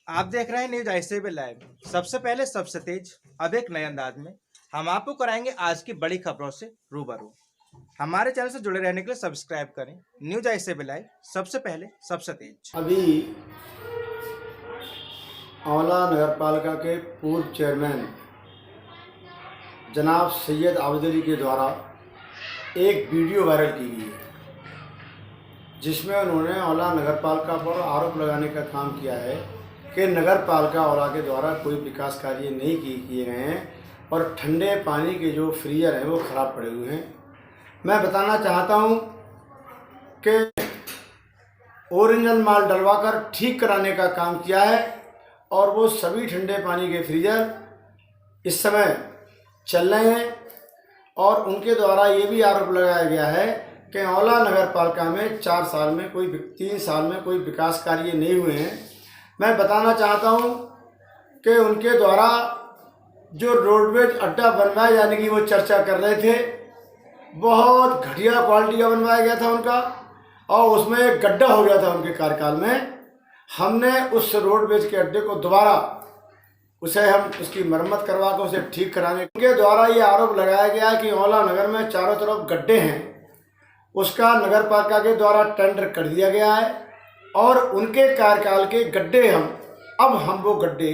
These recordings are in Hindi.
आप देख रहे हैं न्यूज ऐसे भी लाइव। सबसे पहले सबसे तेज, अब एक नए अंदाज में हम आपको कराएंगे आज की बड़ी खबरों से रूबरू। हमारे चैनल से जुड़े रहने के लिए सब्सक्राइब करें। न्यूज ऐसे भी लाइव, सबसे पहले सबसे तेज। अभी आंवला नगरपालिका के पूर्व चेयरमैन जनाब सैयद आबिद अली के द्वारा एक वीडियो वायरल की गई है, जिसमें उन्होंने आंवला नगरपालिका पर आरोप लगाने का काम किया है कि नगरपालिका आंवला के द्वारा कोई विकास कार्य नहीं किए गए हैं और ठंडे पानी के जो फ्रीजर हैं वो ख़राब पड़े हुए हैं। मैं बताना चाहता हूँ कि ओरिजिनल माल डलवाकर ठीक कराने का काम किया है और वो सभी ठंडे पानी के फ्रीजर इस समय चल रहे हैं और उनके द्वारा ये भी आरोप लगाया गया है कि आंवला नगर पालिका में 3 साल में कोई विकास कार्य नहीं हुए हैं। मैं बताना चाहता हूँ कि उनके द्वारा जो रोडवेज अड्डा बनवाया जाने की वो चर्चा कर रहे थे, बहुत घटिया क्वालिटी का बनवाया गया था उनका और उसमें एक गड्ढा हो गया था उनके कार्यकाल में। हमने उस रोडवेज के अड्डे को दोबारा हम उसकी मरम्मत करवा कर उसे ठीक कराने के द्वारा ये आरोप लगाया गया है कि आंवला नगर में चारों तरफ गड्ढे हैं, उसका नगर पालिका के द्वारा टेंडर कर दिया गया है और उनके कार्यकाल के गड्ढे हम वो गड्ढे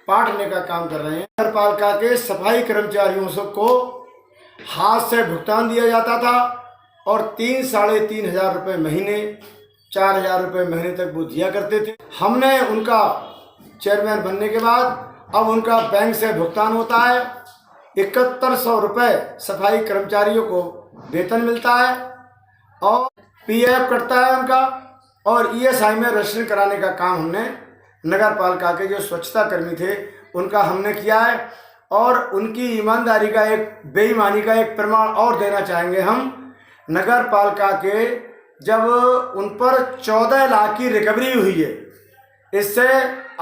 पाटने का काम कर रहे हैं। नगर पालिका के सफाई कर्मचारियों को हाथ से भुगतान दिया जाता था और 3-3.5 हज़ार रुपये महीने, 4 हज़ार रुपये महीने तक वो दिया करते थे। हमने उनका चेयरमैन बनने के बाद अब उनका बैंक से भुगतान होता है, 7100 रुपये सफाई कर्मचारियों को वेतन मिलता है और पीएफ कटता है उनका और ईएसआई में रजिस्ट्रेशन कराने का काम हमने नगर पालिका के जो स्वच्छता कर्मी थे उनका हमने किया है। और उनकी ईमानदारी का बेईमानी का एक प्रमाण और देना चाहेंगे हम। नगर पालिका के जब उन पर 14 लाख की रिकवरी हुई है, इससे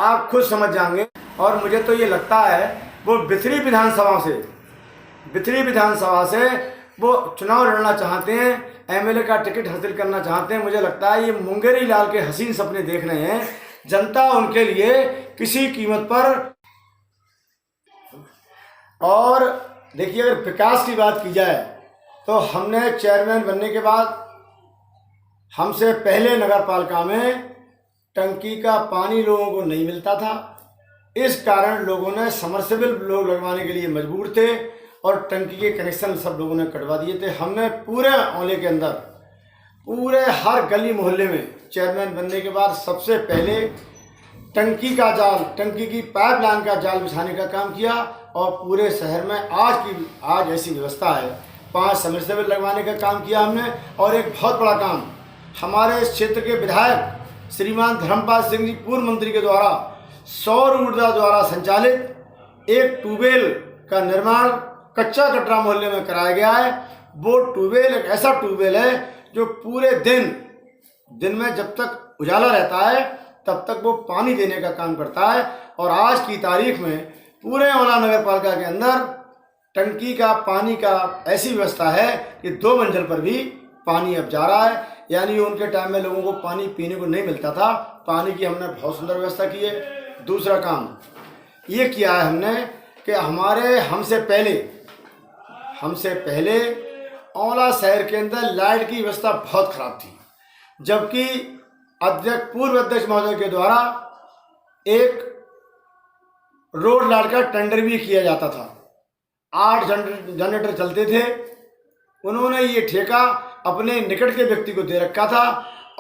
आप खुद समझ जाएंगे। और मुझे तो ये लगता है वो बिथरी विधानसभा से वो चुनाव लड़ना चाहते हैं, एमएलए का टिकट हासिल करना चाहते हैं। मुझे लगता है ये मुंगेरी लाल के हसीन सपने देख रहे हैं। जनता उनके लिए किसी कीमत पर। और देखिए, अगर विकास की बात की जाए तो हमने चेयरमैन बनने के बाद हमसे पहले नगर पालिका में टंकी का पानी लोगों को नहीं मिलता था। इस कारण लोगों ने समरसेबल लोग लगवाने के लिए मजबूर थे और टंकी के कनेक्शन सब लोगों ने कटवा दिए थे। हमने पूरे आंवले के अंदर पूरे हर गली मोहल्ले में चेयरमैन बनने के बाद सबसे पहले टंकी की पाइपलाइन का जाल बिछाने का काम किया और पूरे शहर में आज ऐसी व्यवस्था है, 5 समरसेबल लगवाने का काम किया हमने। और एक बहुत बड़ा काम हमारे इस क्षेत्र के विधायक श्रीमान धर्मपाल सिंह जी पूर्व मंत्री के द्वारा सौर ऊर्जा द्वारा संचालित एक ट्यूबवेल का निर्माण कच्चा कटरा मोहल्ले में कराया गया है। वो ट्यूबवेल एक ऐसा ट्यूबवेल है जो पूरे दिन में जब तक उजाला रहता है तब तक वो पानी देने का काम करता है। और आज की तारीख में पूरे आंवला नगर पालिका के अंदर टंकी का पानी का ऐसी व्यवस्था है कि 2 मंजिल पर भी पानी अब जा रहा है। यानी उनके टाइम में लोगों को पानी पीने को नहीं मिलता था, पानी की हमने बहुत सुंदर व्यवस्था की है। दूसरा काम ये किया है हमने कि हमसे पहले आंवला शहर के अंदर लाइट की व्यवस्था बहुत खराब थी, जबकि पूर्व अध्यक्ष महोदय के द्वारा एक रोड लाइट का टेंडर भी किया जाता था। 8 जनरेटर चलते थे। उन्होंने ये ठेका अपने निकट के व्यक्ति को दे रखा था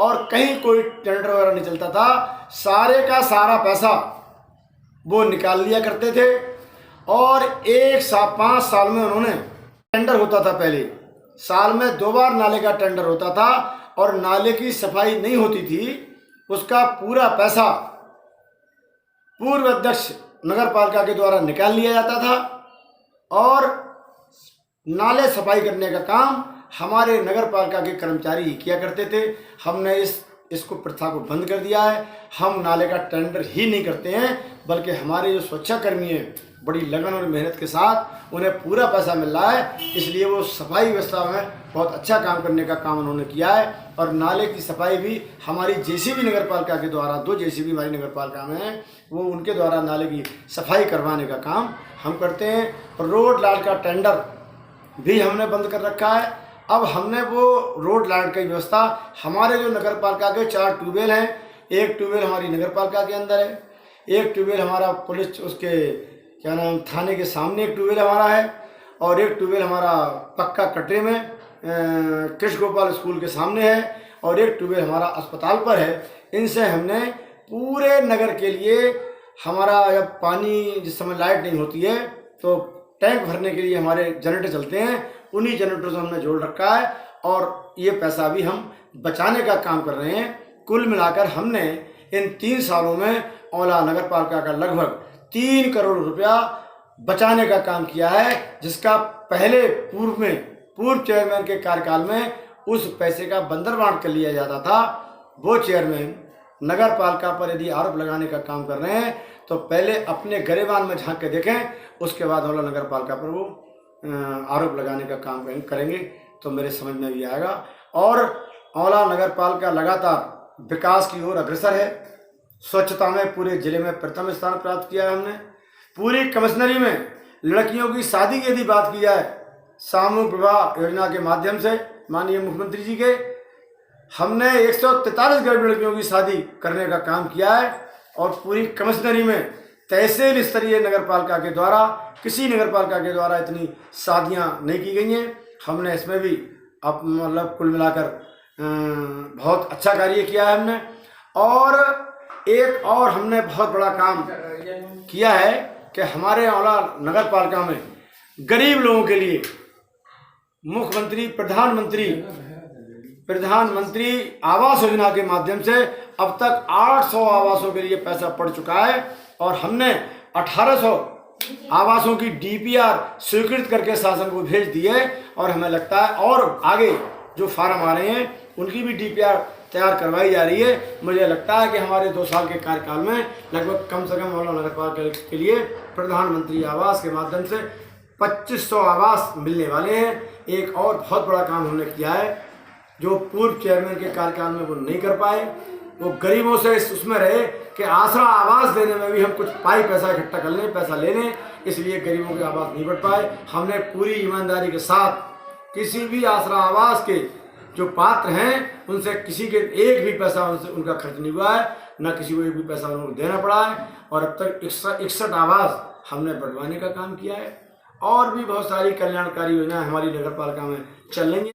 और कहीं कोई टेंडर वगैरह नहीं चलता था। सारे का सारा पैसा वो निकाल लिया करते थे और 5 साल में उन्होंने टेंडर होता था। पहले साल में 2 बार नाले का टेंडर होता था और नाले की सफाई नहीं होती थी, उसका पूरा पैसा पूर्व अध्यक्ष नगर पालिका के द्वारा निकाल लिया जाता था और नाले सफाई करने का काम हमारे नगर पालिका के कर्मचारी ही किया करते थे। हमने इसको प्रथा को बंद कर दिया है। हम नाले का टेंडर ही नहीं करते हैं, बल्कि हमारे जो स्वच्छता कर्मी हैं बड़ी लगन और मेहनत के साथ उन्हें पूरा पैसा मिल रहा है, इसलिए वो सफाई व्यवस्था में बहुत अच्छा काम करने का काम उन्होंने किया है। और नाले की सफाई भी हमारी जेसीबी नगर पालिका के द्वारा, 2 जेसीबी हमारी नगर पालिका में हैं, वो उनके द्वारा नाले की सफाई करवाने का काम हम करते हैं। रोड लाइट का टेंडर भी हमने बंद कर रखा है। अब हमने वो रोड लाइट की व्यवस्था, हमारे जो नगर पालिका के 4 ट्यूबवेल हैं, एक ट्यूबवेल हमारी नगर पालिका के अंदर है, एक ट्यूबवेल हमारा पुलिस उसके क्या नाम थाने के सामने एक ट्यूबवेल हमारा है, और एक ट्यूबवेल हमारा पक्का कटरे में कृष्ण गोपाल स्कूल के सामने है, और एक ट्यूबवेल हमारा अस्पताल पर है। इनसे हमने पूरे नगर के लिए, हमारा जब पानी जिस समय लाइट नहीं होती है तो टैंक भरने के लिए हमारे जनरेटर चलते हैं, उन्हीं जनरेटरों से हमने जोड़ रखा है, और ये पैसा भी हम बचाने का काम कर रहे हैं। कुल मिलाकर हमने इन 3 सालों में औला नगर पालिका का लगभग 3 करोड़ रुपया बचाने का काम किया है, जिसका पहले पूर्व चेयरमैन के कार्यकाल में उस पैसे का बंदरबांट कर लिया जाता था। वो चेयरमैन नगर पालिका पर यदि आरोप लगाने का काम कर रहे हैं तो पहले अपने गरेबान में झांक के देखें, उसके बाद औला नगर पालिका पर वो आरोप लगाने का काम करेंगे तो मेरे समझ में भी आएगा। और औला नगर पालिका लगातार विकास की ओर अग्रसर है। स्वच्छता में पूरे जिले में प्रथम स्थान प्राप्त किया है हमने। पूरी कमिश्नरी में लड़कियों की शादी की यदि बात की जाए, सामूहिक विवाह योजना के माध्यम से माननीय मुख्यमंत्री जी के, हमने 143 गरीब लड़कियों की शादी करने का काम किया है। और पूरी कमिश्नरी में तहसील स्तरीय नगर पालिका के द्वारा, किसी नगर पालिका के द्वारा इतनी शादियां नहीं की गई हैं। हमने इसमें भी अब मतलब कुल मिलाकर बहुत अच्छा कार्य किया है हमने। और एक और हमने बहुत बड़ा काम किया है कि हमारे औला नगर पालिका में गरीब लोगों के लिए मुख्यमंत्री प्रधानमंत्री आवास योजना के माध्यम से अब तक 800 आवासों के लिए पैसा पड़ चुका है, और हमने 1800 आवासों की डीपीआर स्वीकृत करके शासन को भेज दिए। और हमें लगता है और आगे जो फार्म आ रहे हैं उनकी भी डीपीआर तैयार करवाई जा रही है। मुझे लगता है कि हमारे 2 साल के कार्यकाल में लगभग कम से कम औला नगर पालिका के लिए प्रधानमंत्री आवास के माध्यम से 2500 आवास मिलने वाले हैं। एक और बहुत बड़ा काम हमने किया है जो पूर्व चेयरमैन के कार्यकाल में वो नहीं कर पाए। वो गरीबों से उसमें रहे कि आसरा आवास देने में भी हम कुछ पैसा इकट्ठा कर लें, पैसा ले लें, इसलिए गरीबों के आवास नहीं बढ़ पाए। हमने पूरी ईमानदारी के साथ किसी भी आसरा आवास के जो पात्र हैं उनसे किसी के एक भी पैसा उनका खर्च नहीं हुआ है, न किसी को एक भी पैसा उनको देना पड़ा है। और अब तक 61 आवास हमने बढ़वाने का काम किया है। और भी बहुत सारी कल्याणकारी योजनाएं हमारी नगर पालिका में चल रही हैं।